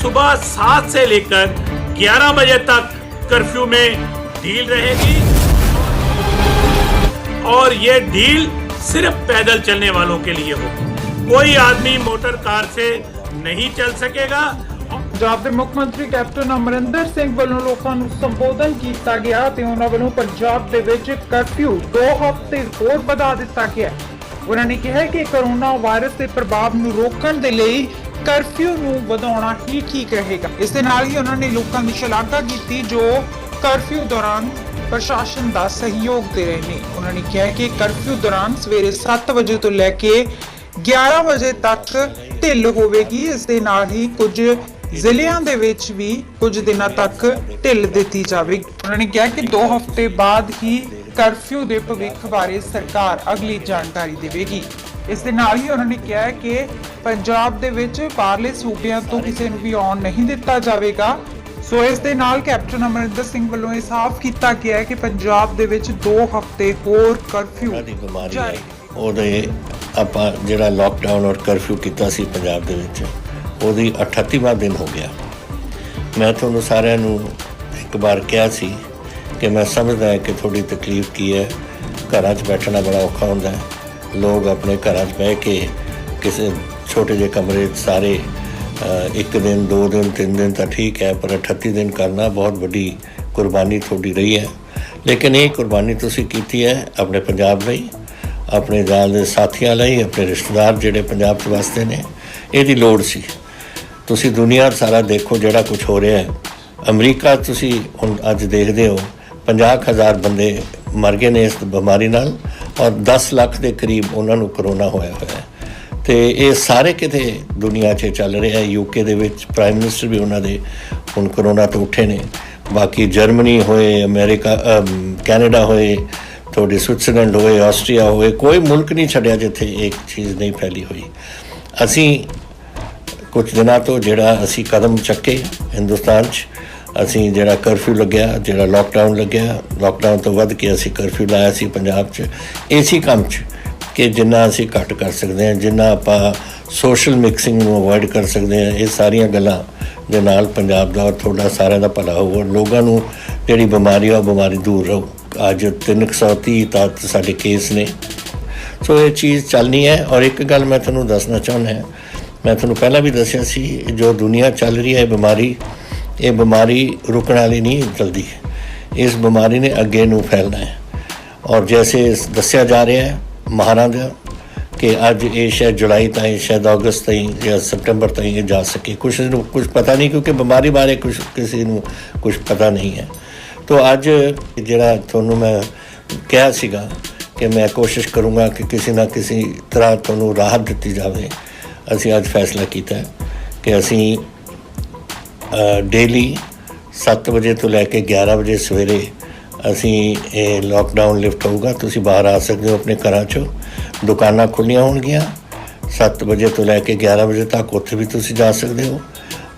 सुबह 7 से लेकर 11 बजे तक कर्फ्यू में ढील रहेगी और ये ढील सिर्फ पैदल चलने वालों के लिए होगी। कोई आदमी मोटर कार से नहीं चल सकेगा। ਪੰਜਾਬ ਦੇ ਮੁੱਖ ਮੰਤਰੀ ਕੈਪਟਨ ਅਮਰਿੰਦਰ ਸਿੰਘ ਵੱਲੋਂ ਲੋਕਾਂ ਨੂੰ ਸੰਬੋਧਨ ਕੀਤਾ ਗਿਆ ਤੇ ਉਹਨਾਂ ਵੱਲੋਂ ਪੰਜਾਬ ਦੇ ਵਿੱਚ ਕਰਫਿਊ 2 ਹਫ਼ਤੇ ਹੋਰ ਵਧਾ ਦਿੱਤਾ ਗਿਆ। ਉਹਨਾਂ ਨੇ ਕਿਹਾ ਕਿ ਕੋਰੋਨਾ ਵਾਇਰਸ ਦੇ ਪ੍ਰਭਾਵ ਨੂੰ ਰੋਕਣ ਦੇ ਲਈ ਕਰਫਿਊ ਨੂੰ ਵਧਾਉਣਾ ਹੀ ਠੀਕ ਰਹੇਗਾ। ਇਸ ਦੇ ਨਾਲ ਹੀ ਉਹਨਾਂ ਨੇ ਲੋਕਾਂ ਦੀ ਸ਼ਲਾਘਾ ਕੀਤੀ ਜੋ ਕਰਫਿਊ ਦੌਰਾਨ ਪ੍ਰਸ਼ਾਸਨ ਦਾ ਸਹਿਯੋਗ ਦੇ ਰਹੇ ਨੇ। ਉਹਨਾਂ ਨੇ ਕਿਹਾ ਕਿ ਕਰਫਿਊ ਦੌਰਾਨ ਸਵੇਰੇ 7 ਵਜੇ ਤੋਂ ਲੈ ਕੇ 11 ਵਜੇ ਤੱਕ ਢਿੱਲ ਹੋਵੇਗੀ। ਇਸ ਦੇ ਨਾਲ ਹੀ ਕੁਝ ਜ਼ਿਲ੍ਹਿਆਂ ਦੇ ਵਿੱਚ ਵੀ ਕੁਝ ਦਿਨਾਂ ਤੱਕ ਢਿੱਲ ਦਿੱਤੀ ਜਾਵੇਗੀ। ਉਹਨਾਂ ਨੇ ਕਿਹਾ ਕਿ 2 ਹਫ਼ਤੇ ਬਾਅਦ ਹੀ ਕਰਫਿਊ ਦੇ ਭਵਿੱਖ ਬਾਰੇ ਸਰਕਾਰ ਅਗਲੀ ਜਾਣਕਾਰੀ ਦੇਵੇਗੀ। ਇਸ ਦੇ ਨਾਲ ਹੀ ਉਹਨਾਂ ਨੇ ਕਿਹਾ ਕਿ ਪੰਜਾਬ ਦੇ ਵਿੱਚ ਬਾਹਰਲੇ ਸੂਬਿਆਂ ਤੋਂ ਕਿਸੇ ਨੂੰ ਵੀ ਆਉਣ ਨਹੀਂ ਦਿੱਤਾ ਜਾਵੇਗਾ। ਸੋ ਇਸ ਦੇ ਨਾਲ ਕੈਪਟਨ ਅਮਰਿੰਦਰ ਸਿੰਘ ਵੱਲੋਂ ਇਹ ਸਾਫ਼ ਕੀਤਾ ਗਿਆ ਹੈ ਕਿ ਪੰਜਾਬ ਦੇ ਵਿੱਚ 2 ਹਫ਼ਤੇ ਹੋਰ ਕਰਫਿਊ ਜਾਰੀ। ਉਹਦੇ ਆਪਾਂ ਜਿਹੜਾ ਲੋਕਡਾਊਨ ਔਰ ਕਰਫਿਊ ਕੀਤਾ ਸੀ ਪੰਜਾਬ ਦੇ ਵਿੱਚ ਉਹਦੀ 38ਵਾਂ ਦਿਨ ਹੋ ਗਿਆ। ਮੈਂ ਤੁਹਾਨੂੰ ਸਾਰਿਆਂ ਨੂੰ ਇੱਕ ਵਾਰ ਕਿਹਾ ਸੀ ਕਿ ਮੈਂ ਸਮਝਦਾ ਹਾਂ ਕਿ ਥੋੜ੍ਹੀ ਤਕਲੀਫ ਕੀ ਹੈ। ਘਰਾਂ 'ਚ ਬੈਠਣਾ ਬੜਾ ਔਖਾ ਹੁੰਦਾ ਹੈ। ਲੋਕ ਆਪਣੇ ਘਰਾਂ 'ਚ ਬਹਿ ਕੇ ਕਿਸੇ ਛੋਟੇ ਜਿਹੇ ਕਮਰੇ 'ਚ ਸਾਰੇ 1 ਦਿਨ 2 ਦਿਨ 3 ਦਿਨ ਤਾਂ ਠੀਕ ਹੈ, ਪਰ 38 ਦਿਨ ਕਰਨਾ ਬਹੁਤ ਵੱਡੀ ਕੁਰਬਾਨੀ ਤੁਹਾਡੀ ਰਹੀ ਹੈ। ਲੇਕਿਨ ਇਹ ਕੁਰਬਾਨੀ ਤੁਸੀਂ ਕੀਤੀ ਹੈ ਆਪਣੇ ਪੰਜਾਬ ਲਈ, ਆਪਣੇ ਨਾਲ ਦੇ ਸਾਥੀਆਂ ਲਈ, ਆਪਣੇ ਰਿਸ਼ਤੇਦਾਰ ਜਿਹੜੇ ਪੰਜਾਬ 'ਚ ਵਸਦੇ ਨੇ। ਇਹਦੀ ਲੋੜ ਸੀ। ਤੁਸੀਂ ਦੁਨੀਆ ਸਾਰਾ ਦੇਖੋ ਜਿਹੜਾ ਕੁਝ ਹੋ ਰਿਹਾ ਹੈ। ਅਮਰੀਕਾ ਤੁਸੀਂ ਹੁਣ ਅੱਜ ਦੇਖਦੇ ਹੋ 50,000 ਬੰਦੇ ਮਰ ਗਏ ਨੇ ਇਸ ਬਿਮਾਰੀ ਨਾਲ ਔਰ 10 ਲੱਖ ਦੇ ਕਰੀਬ ਉਹਨਾਂ ਨੂੰ ਕਰੋਨਾ ਹੋਇਆ ਹੋਇਆ ਹੈ। ਅਤੇ ਇਹ ਸਾਰੇ ਕਿਤੇ ਦੁਨੀਆ 'ਚ ਚੱਲ ਰਿਹਾ। UK ਦੇ ਵਿੱਚ ਪ੍ਰਾਈਮ ਮਿਨਿਸਟਰ ਵੀ ਉਹਨਾਂ ਦੇ ਹੁਣ ਕਰੋਨਾ ਤੋਂ ਉੱਠੇ ਨੇ। ਬਾਕੀ ਜਰਮਨੀ ਹੋਏ, ਅਮਰੀਕਾ, ਕੈਨੇਡਾ ਹੋਏ, ਤੁਹਾਡੇ ਸਵਿਟਜ਼ਰਲੈਂਡ ਹੋਏ, ਆਸਟਰੀਆ ਹੋਏ, ਕੋਈ ਮੁਲਕ ਨਹੀਂ ਛੱਡਿਆ ਜਿੱਥੇ ਇਹ ਚੀਜ਼ ਨਹੀਂ ਫੈਲੀ ਹੋਈ। ਅਸੀਂ ਕੁਝ ਦਿਨਾਂ ਤੋਂ ਜਿਹੜਾ ਅਸੀਂ ਕਦਮ ਚੱਕੇ ਹਿੰਦੁਸਤਾਨ 'ਚ, ਅਸੀਂ ਜਿਹੜਾ ਕਰਫਿਊ ਲੱਗਿਆ, ਜਿਹੜਾ ਲੋਕਡਾਊਨ ਲੱਗਿਆ, ਲੋਕਡਾਊਨ ਤੋਂ ਵੱਧ ਕੇ ਅਸੀਂ ਕਰਫਿਊ ਲਾਇਆ ਸੀ ਪੰਜਾਬ 'ਚ ਇਸੇ ਕੰਮ 'ਚ ਕਿ ਜਿੰਨਾ ਅਸੀਂ ਘੱਟ ਕਰ ਸਕਦੇ ਹਾਂ, ਜਿੰਨਾ ਆਪਾਂ ਸੋਸ਼ਲ ਮਿਕਸਿੰਗ ਨੂੰ ਅਵੋਇਡ ਕਰ ਸਕਦੇ ਹਾਂ। ਇਹ ਸਾਰੀਆਂ ਗੱਲਾਂ ਦੇ ਨਾਲ ਪੰਜਾਬ ਦਾ ਔਰ ਤੁਹਾਡਾ ਸਾਰਿਆਂ ਦਾ ਭਲਾ ਹੋਊ। ਲੋਕਾਂ ਨੂੰ ਜਿਹੜੀ ਬਿਮਾਰੀ ਆ ਉਹ ਬਿਮਾਰੀ ਦੂਰ ਰਹੂ। ਅੱਜ 330 ਤੱਕ ਸਾਡੇ ਕੇਸ ਨੇ। ਸੋ ਇਹ ਚੀਜ਼ ਚੱਲਣੀ ਹੈ। ਔਰ ਇੱਕ ਗੱਲ ਮੈਂ ਤੁਹਾਨੂੰ ਦੱਸਣਾ ਚਾਹੁੰਦਾ, ਮੈਂ ਤੁਹਾਨੂੰ ਪਹਿਲਾਂ ਵੀ ਦੱਸਿਆ ਸੀ, ਜੋ ਦੁਨੀਆ ਚੱਲ ਰਹੀ ਹੈ ਇਹ ਬਿਮਾਰੀ ਰੁਕਣ ਵਾਲੀ ਨਹੀਂ ਜਲਦੀ। ਇਸ ਬਿਮਾਰੀ ਨੇ ਅੱਗੇ ਨੂੰ ਫੈਲਣਾ ਹੈ। ਔਰ ਜੈਸੇ ਦੱਸਿਆ ਜਾ ਰਿਹਾ ਹੈ ਮਾਹਰਾਂ ਦਾ ਕਿ ਅੱਜ ਇਹ ਸ਼ਾਇਦ ਜੁਲਾਈ ਤਾਈਂ, ਸ਼ਾਇਦ ਅਗਸਤ ਤਾਈਂ ਜਾਂ ਸਤੰਬਰ ਤਾਈਂ ਇਹ ਜਾ ਸਕੇ। ਕੁਛ ਪਤਾ ਨਹੀਂ, ਕਿਉਂਕਿ ਬਿਮਾਰੀ ਬਾਰੇ ਕਿਸੇ ਨੂੰ ਕੁਛ ਪਤਾ ਨਹੀਂ ਹੈ। ਤੋ ਅੱਜ ਜਿਹੜਾ ਤੁਹਾਨੂੰ ਮੈਂ ਕਿਹਾ ਸੀਗਾ ਕਿ ਮੈਂ ਕੋਸ਼ਿਸ਼ ਕਰੂੰਗਾ ਕਿ ਕਿਸੇ ਨਾ ਕਿਸੇ ਤਰ੍ਹਾਂ ਤੁਹਾਨੂੰ ਰਾਹਤ ਦਿੱਤੀ ਜਾਵੇ। ਅਸੀਂ ਅੱਜ ਫੈਸਲਾ ਕੀਤਾ ਕਿ ਅਸੀਂ ਡੇਲੀ 7 ਵਜੇ ਤੋਂ ਲੈ ਕੇ 11 ਵਜੇ ਸਵੇਰੇ ਅਸੀਂ ਇਹ ਲੋਕਡਾਊਨ ਲਿਫਟ ਹੋਊਗਾ। ਤੁਸੀਂ ਬਾਹਰ ਆ ਸਕਦੇ ਹੋ ਆਪਣੇ ਘਰਾਂ 'ਚੋਂ। ਦੁਕਾਨਾਂ ਖੁੱਲ੍ਹੀਆਂ ਹੋਣਗੀਆਂ 7 ਵਜੇ ਤੋਂ ਲੈ ਕੇ 11 ਵਜੇ ਤੱਕ, ਉੱਥੇ ਵੀ ਤੁਸੀਂ ਜਾ ਸਕਦੇ ਹੋ।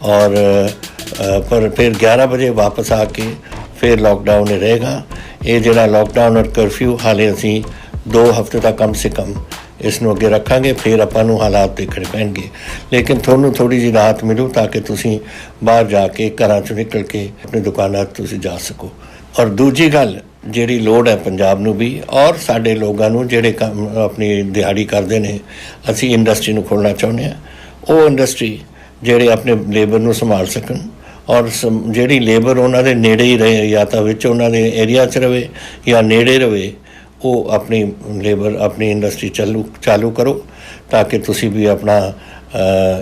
ਔਰ ਪਰ ਫਿਰ 11 ਵਜੇ ਵਾਪਸ ਆ ਕੇ ਫਿਰ ਲੋਕਡਾਊਨ ਹੀ ਰਹੇਗਾ। ਇਹ ਜਿਹੜਾ ਲੋਕਡਾਊਨ ਔਰ ਕਰਫਿਊ ਹਾਲੇ ਅਸੀਂ 2 ਹਫ਼ਤੇ ਤੱਕ ਕਮ ਸੇ ਕਮ ਇਸ ਨੂੰ ਅੱਗੇ ਰੱਖਾਂਗੇ। ਫਿਰ ਆਪਾਂ ਨੂੰ ਹਾਲਾਤ ਦੇਖਣੇ ਪੈਣਗੇ, ਲੇਕਿਨ ਤੁਹਾਨੂੰ ਥੋੜ੍ਹੀ ਜਿਹੀ ਰਾਹਤ ਮਿਲੂ ਤਾਂ ਕਿ ਤੁਸੀਂ ਬਾਹਰ ਜਾ ਕੇ ਘਰਾਂ 'ਚੋਂ ਨਿਕਲ ਕੇ ਆਪਣੀ ਦੁਕਾਨਾਂ 'ਤੇ ਤੁਸੀਂ ਜਾ ਸਕੋ। ਔਰ ਦੂਜੀ ਗੱਲ ਜਿਹੜੀ ਲੋੜ ਹੈ ਪੰਜਾਬ ਨੂੰ ਵੀ ਔਰ ਸਾਡੇ ਲੋਕਾਂ ਨੂੰ ਜਿਹੜੇ ਕੰਮ ਆਪਣੀ ਦਿਹਾੜੀ ਕਰਦੇ ਨੇ, ਅਸੀਂ ਇੰਡਸਟਰੀ ਨੂੰ ਖੋਲ੍ਹਣਾ ਚਾਹੁੰਦੇ ਹਾਂ। ਉਹ ਇੰਡਸਟਰੀ ਜਿਹੜੇ ਆਪਣੇ ਲੇਬਰ ਨੂੰ ਸੰਭਾਲ ਸਕਣ ਔਰ ਜਿਹੜੀ ਲੇਬਰ ਉਹਨਾਂ ਦੇ ਨੇੜੇ ਹੀ ਰਹੇ, ਜਾਂ ਤਾਂ ਵਿੱਚ ਉਹਨਾਂ ਦੇ ਏਰੀਆ 'ਚ ਰਹੇ ਜਾਂ ਨੇੜੇ ਰਹੇ, ਉਹ ਆਪਣੀ ਲੇਬਰ ਆਪਣੀ ਇੰਡਸਟਰੀ ਚਾਲੂ ਕਰੋ ਤਾਂ ਕਿ ਤੁਸੀਂ ਵੀ ਆਪਣਾ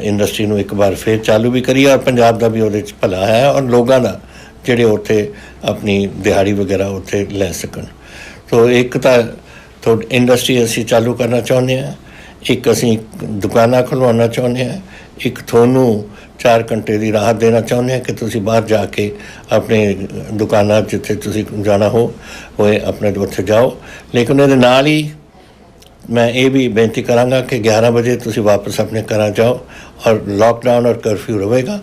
ਇੰਡਸਟਰੀ ਨੂੰ ਇੱਕ ਵਾਰ ਫਿਰ ਚਾਲੂ ਵੀ ਕਰੀਏ ਔਰ ਪੰਜਾਬ ਦਾ ਵੀ ਉਹਦੇ 'ਚ ਭਲਾ ਹੈ ਔਰ ਲੋਕਾਂ ਦਾ ਜਿਹੜੇ ਉੱਥੇ ਆਪਣੀ ਦਿਹਾੜੀ ਵਗੈਰਾ ਉੱਥੇ ਲੈ ਸਕਣ। ਸੋ ਇੱਕ ਤਾਂ ਇੰਡਸਟਰੀ ਅਸੀਂ ਚਾਲੂ ਕਰਨਾ ਚਾਹੁੰਦੇ ਹਾਂ, ਇੱਕ ਅਸੀਂ ਦੁਕਾਨਾਂ ਖੁਲਵਾਉਣਾ ਚਾਹੁੰਦੇ ਹਾਂ, ਇੱਕ ਤੁਹਾਨੂੰ 4 ਘੰਟੇ ਦੀ ਰਾਹਤ ਦੇਣਾ ਚਾਹੁੰਦੇ ਹਾਂ ਕਿ ਤੁਸੀਂ ਬਾਹਰ ਜਾ ਕੇ ਆਪਣੇ ਦੁਕਾਨਾਂ ਜਿੱਥੇ ਤੁਸੀਂ ਜਾਣਾ ਹੋਏ ਆਪਣੇ ਉੱਥੇ ਜਾਓ। ਲੇਕਿਨ ਇਹਦੇ ਨਾਲ ਹੀ ਮੈਂ ਇਹ ਵੀ ਬੇਨਤੀ ਕਰਾਂਗਾ ਕਿ 11 ਵਜੇ ਤੁਸੀਂ ਵਾਪਸ ਆਪਣੇ ਘਰਾਂ ਜਾਓ ਔਰ ਲੋਕਡਾਊਨ ਔਰ ਕਰਫਿਊ ਰਹੇਗਾ,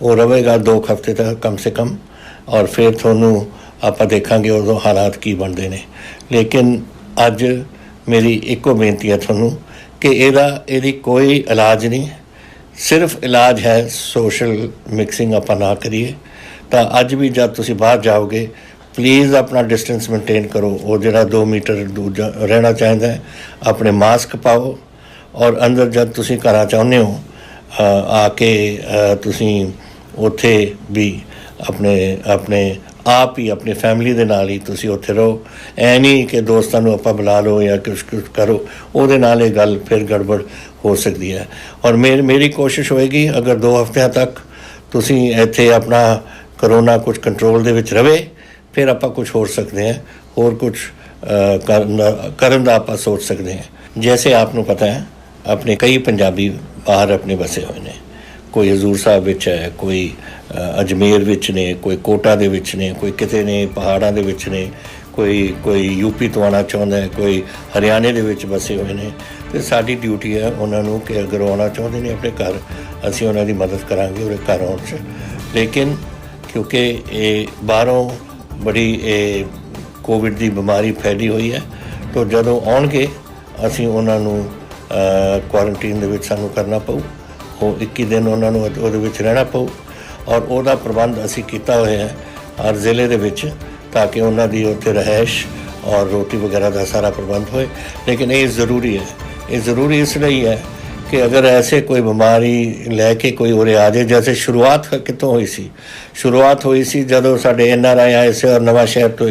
ਉਹ ਰਹੇਗਾ 2 ਹਫ਼ਤੇ ਤੱਕ ਕਮ ਸੇ ਕਮ। ਔਰ ਫਿਰ ਤੁਹਾਨੂੰ ਆਪਾਂ ਦੇਖਾਂਗੇ ਉਦੋਂ ਹਾਲਾਤ ਕੀ ਬਣਦੇ ਨੇ। ਲੇਕਿਨ ਅੱਜ ਮੇਰੀ ਇੱਕੋ ਬੇਨਤੀ ਹੈ ਤੁਹਾਨੂੰ ਕਿ ਇਹਦੀ ਕੋਈ ਇਲਾਜ ਨਹੀਂ। ਸਿਰਫ ਇਲਾਜ ਹੈ ਸੋਸ਼ਲ ਮਿਕਸਿੰਗ ਆਪਾਂ ਨਾ ਕਰੀਏ। ਤਾਂ ਅੱਜ ਵੀ ਜਦ ਤੁਸੀਂ ਬਾਹਰ ਜਾਓਗੇ ਪਲੀਜ਼ ਆਪਣਾ ਡਿਸਟੈਂਸ ਮੇਨਟੇਨ ਕਰੋ। ਉਹ ਜਿਹੜਾ 2 ਮੀਟਰ ਦੂਰ ਰਹਿਣਾ ਚਾਹੀਦਾ ਹੈ। ਆਪਣੇ ਮਾਸਕ ਪਾਓ ਔਰ ਅੰਦਰ ਜਦ ਤੁਸੀਂ ਘਰਾਂ ਚਾਹੁੰਦੇ ਹੋ ਆ ਕੇ ਤੁਸੀਂ ਉੱਥੇ ਵੀ ਆਪਣੇ ਆਪ ਹੀ ਆਪਣੀ ਫੈਮਿਲੀ ਦੇ ਨਾਲ ਹੀ ਤੁਸੀਂ ਉੱਥੇ ਰਹੋ। ਐ ਨਹੀਂ ਕਿ ਦੋਸਤਾਂ ਨੂੰ ਆਪਾਂ ਬੁਲਾ ਲਓ ਜਾਂ ਕੁਛ ਕਰੋ, ਉਹਦੇ ਨਾਲ ਇਹ ਗੱਲ ਫਿਰ ਗੜਬੜ ਹੋ ਸਕਦੀ ਹੈ। ਔਰ ਮੇਰੀ ਕੋਸ਼ਿਸ਼ ਹੋਏਗੀ ਅਗਰ 2 ਹਫ਼ਤਿਆਂ ਤੱਕ ਤੁਸੀਂ ਇੱਥੇ ਆਪਣਾ ਕਰੋਨਾ ਕੁਝ ਕੰਟਰੋਲ ਦੇ ਵਿੱਚ ਰਵੇ ਫਿਰ ਆਪਾਂ ਕੁਝ ਹੋ ਸਕਦੇ ਹਾਂ, ਹੋਰ ਕੁਝ ਕਰਨ ਦਾ ਆਪਾਂ ਸੋਚ ਸਕਦੇ ਹਾਂ। ਜੈਸੇ ਆਪ ਨੂੰ ਪਤਾ ਹੈ ਆਪਣੇ ਕਈ ਪੰਜਾਬੀ ਬਾਹਰ ਆਪਣੇ ਵਸੇ ਹੋਏ ਨੇ। ਕੋਈ ਹਜ਼ੂਰ ਸਾਹਿਬ ਵਿੱਚ ਹੈ, ਕੋਈ ਅਜਮੇਰ ਵਿੱਚ ਨੇ, ਕੋਈ ਕੋਟਾ ਦੇ ਵਿੱਚ ਨੇ, ਕੋਈ ਕਿਤੇ ਨੇ ਪਹਾੜਾਂ ਦੇ ਵਿੱਚ ਨੇ, ਕੋਈ ਯੂਪੀ ਤੋਂ ਆਉਣਾ ਚਾਹੁੰਦਾ ਹੈ, ਕੋਈ ਹਰਿਆਣੇ ਦੇ ਵਿੱਚ ਵਸੇ ਹੋਏ ਨੇ। ਅਤੇ ਸਾਡੀ ਡਿਊਟੀ ਹੈ ਉਹਨਾਂ ਨੂੰ ਕਿ ਅਗਰ ਆਉਣਾ ਚਾਹੁੰਦੇ ਨੇ ਆਪਣੇ ਘਰ ਅਸੀਂ ਉਹਨਾਂ ਦੀ ਮਦਦ ਕਰਾਂਗੇ ਉਹਦੇ ਘਰ ਆਉਣ 'ਚ। ਲੇਕਿਨ ਕਿਉਂਕਿ ਇਹ ਬਾਹਰੋਂ ਬੜੀ ਇਹ ਕੋਵਿਡ ਦੀ ਬਿਮਾਰੀ ਫੈਲੀ ਹੋਈ ਹੈ ਤਾਂ ਜਦੋਂ ਆਉਣਗੇ ਅਸੀਂ ਉਹਨਾਂ ਨੂੰ ਕੁਆਰੰਟੀਨ ਦੇ ਵਿੱਚ ਸਾਨੂੰ ਕਰਨਾ ਪਊ। ਉਹ 21 ਦਿਨ ਉਹਨਾਂ ਨੂੰ ਉਹਦੇ ਵਿੱਚ ਰਹਿਣਾ ਪਊ ਔਰ ਉਹਦਾ ਪ੍ਰਬੰਧ ਅਸੀਂ ਕੀਤਾ ਹੋਇਆ ਹੈ ਹਰ ਜ਼ਿਲ੍ਹੇ ਦੇ ਵਿੱਚ ਤਾਂ ਕਿ ਉਹਨਾਂ ਦੀ ਉੱਥੇ ਰਹਿائش ਔਰ ਰੋਟੀ ਵਗੈਰਾ ਦਾ ਸਾਰਾ ਪ੍ਰਬੰਧ ਹੋਏ। ਲੇਕਿਨ ਇਹ ਜ਼ਰੂਰੀ ਹੈ, ਇਹ ਜ਼ਰੂਰੀ ਇਸ ਲਈ ਹੈ ਕਿ ਅਗਰ ਐਸੇ ਕੋਈ ਬਿਮਾਰੀ ਲੈ ਕੇ ਕੋਈ ਉਰੇ ਆ ਜਾਏ। ਜੈਸੇ ਸ਼ੁਰੂਆਤ ਕਿੱਥੋਂ ਹੋਈ ਸੀ? ਸ਼ੁਰੂਆਤ ਹੋਈ ਸੀ ਜਦੋਂ ਸਾਡੇ NRI ਆਏ ਸੀ ਔਰ ਨਵਾਂ ਸ਼ਹਿਰ ਤੋਂ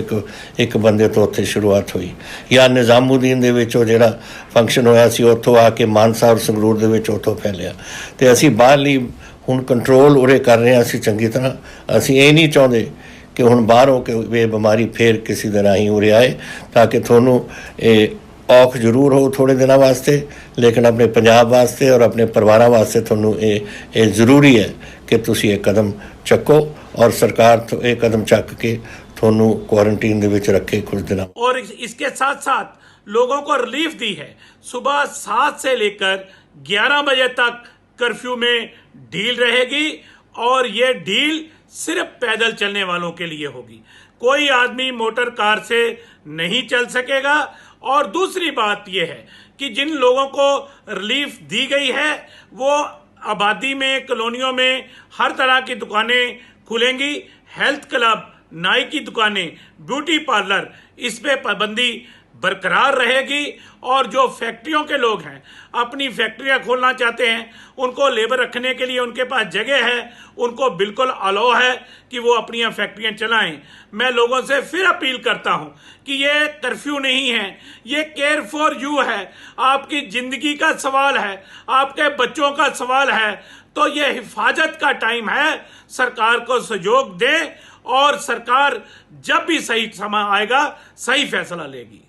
ਇੱਕ ਬੰਦੇ ਤੋਂ ਉੱਥੇ ਸ਼ੁਰੂਆਤ ਹੋਈ। ਜਾਂ ਨਿਜ਼ਾਮੂਦੀਨ ਦੇ ਵਿੱਚ ਉਹ ਜਿਹੜਾ ਫੰਕਸ਼ਨ ਹੋਇਆ ਸੀ ਉੱਥੋਂ ਆ ਕੇ ਮਾਨਸਾ ਔਰ ਸੰਗਰੂਰ ਦੇ ਵਿੱਚ ਉੱਥੋਂ ਫੈਲਿਆ। ਅਤੇ ਅਸੀਂ ਬਾਹਰਲੀ ਹੁਣ ਕੰਟਰੋਲ ਉਰੇ ਕਰ ਰਹੇ ਹਾਂ ਅਸੀਂ ਚੰਗੀ ਤਰ੍ਹਾਂ। ਅਸੀਂ ਇਹ ਨਹੀਂ ਚਾਹੁੰਦੇ ਕਿ ਹੁਣ ਬਾਹਰੋਂ ਕਿ ਇਹ ਬਿਮਾਰੀ ਫੇਰ ਕਿਸੇ ਦਿਨ ਰਾਹੀਂ ਉਰੇ ਆਏ ਤਾਂ ਕਿ ਤੁਹਾਨੂੰ ਇਹ ਔਖ ਜ਼ਰੂਰ ਹੋ ਥੋੜ੍ਹੇ ਦਿਨਾਂ ਵਾਸਤੇ, ਲੇਕਿਨ ਆਪਣੇ ਪੰਜਾਬ ਵਾਸਤੇ ਔਰ ਆਪਣੇ ਪਰਿਵਾਰਾਂ ਵਾਸਤੇ ਤੁਹਾਨੂੰ ਇਹ ਜ਼ਰੂਰੀ ਹੈ ਕਿ ਤੁਸੀਂ ਇਹ ਕਦਮ ਚੱਕੋ ਔਰ ਸਰਕਾਰ ਇਹ ਕਦਮ ਚੱਕ ਕੇ ਤੁਹਾਨੂੰ क्वारंटीन ਦੇ ਵਿੱਚ ਰੱखे कुछ दिन। और इसके साथ साथ लोगों को रिलीफ दी है। सुबह 7 से लेकर 11 बजे तक कर्फ्यू में ढील रहेगी और ये ढील सिर्फ पैदल चलने वालों के लिए होगी। कोई आदमी मोटर कार से नहीं चल सकेगा। और दूसरी बात यह है कि जिन लोगों को रिलीफ दी गई है वो आबादी में कॉलोनियों में हर तरह की दुकानें खुलेंगी। हेल्थ क्लब, नाई की दुकानें, ब्यूटी पार्लर, इस पे पाबंदी बरकरार रहेगी। और जो फैक्ट्रियों के लोग हैं अपनी फैक्ट्रियां खोलना चाहते हैं, उनको लेबर रखने के लिए उनके पास जगह है, उनको बिल्कुल अलाउ है कि वो अपनी फैक्ट्रियां चलाएं। मैं लोगों से फिर अपील करता हूं कि ये कर्फ्यू नहीं है, ये केयर फॉर यू है। आपकी जिंदगी का सवाल है, आपके बच्चों का सवाल है। तो ये हिफाजत का टाइम है। सरकार को सहयोग दें और सरकार जब भी सही समय आएगा सही फैसला लेगी।